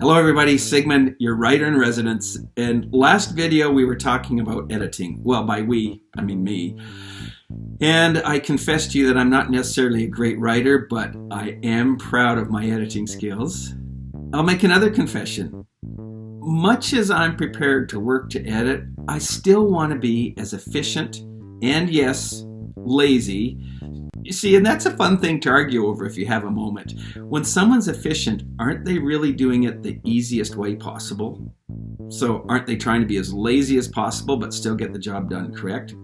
Hello everybody, Sigmund, your writer in residence. And last video we were talking about editing. Well, by we, I mean me. And I confess to you that I'm not necessarily a great writer, but I am proud of my editing skills. I'll make another confession. Much as I'm prepared to work to edit, I still want to be as efficient and, yes, lazy. You see, and that's a fun thing to argue over if you have a moment. When someone's efficient, aren't they really doing it the easiest way possible? So aren't they trying to be as lazy as possible but still get the job done, correct?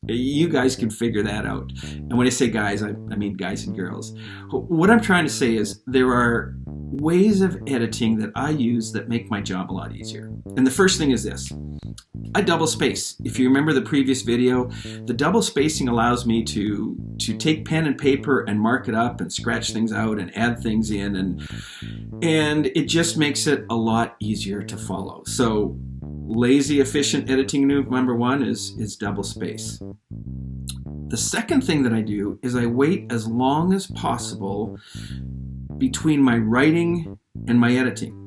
You guys can figure that out. And when I say guys, I mean guys and girls. What I'm trying to say is there are ways of editing that I use that make my job a lot easier. And the first thing is this. I double space. If you remember the previous video, the double spacing allows me to take pen and paper and mark it up and scratch things out and add things in, and it just makes it a lot easier to follow. So lazy, efficient editing number one is double space. The second thing that I do is I wait as long as possible between my writing and my editing.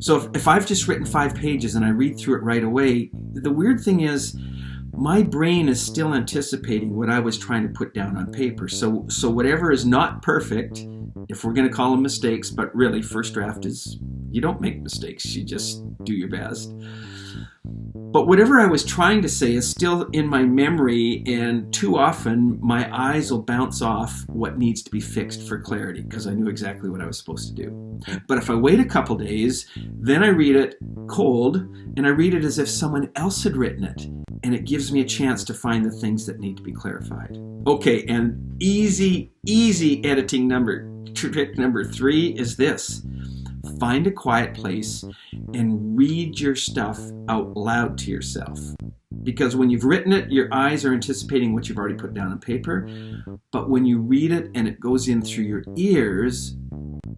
So if I've just written 5 pages and I read through it right away, the weird thing is my brain is still anticipating what I was trying to put down on paper. So whatever is not perfect, if we're going to call them mistakes, but really first draft is, you don't make mistakes, you just do your best. But whatever I was trying to say is still in my memory, and too often my eyes will bounce off what needs to be fixed for clarity because I knew exactly what I was supposed to do. But if I wait a couple days, then I read it cold, and I read it as if someone else had written it, and it gives me a chance to find the things that need to be clarified. Okay, and easy editing trick number 3 is this. Find a quiet place and read your stuff out loud to yourself. Because when you've written it, your eyes are anticipating what you've already put down on paper. But when you read it and it goes in through your ears,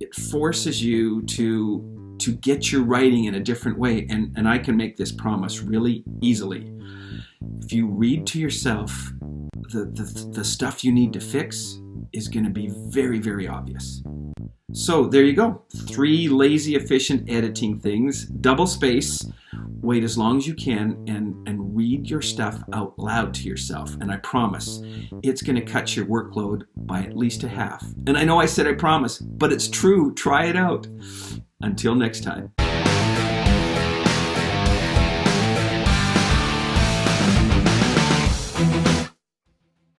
it forces you to get your writing in a different way. And I can make this promise really easily. If you read to yourself, the stuff you need to fix is going to be very, very obvious. So there you go. 3 lazy, efficient editing things. Double space, wait as long as you can, and read your stuff out loud to yourself. And I promise, it's going to cut your workload by at least a half. And I know I said I promise, but it's true. Try it out. Until next time.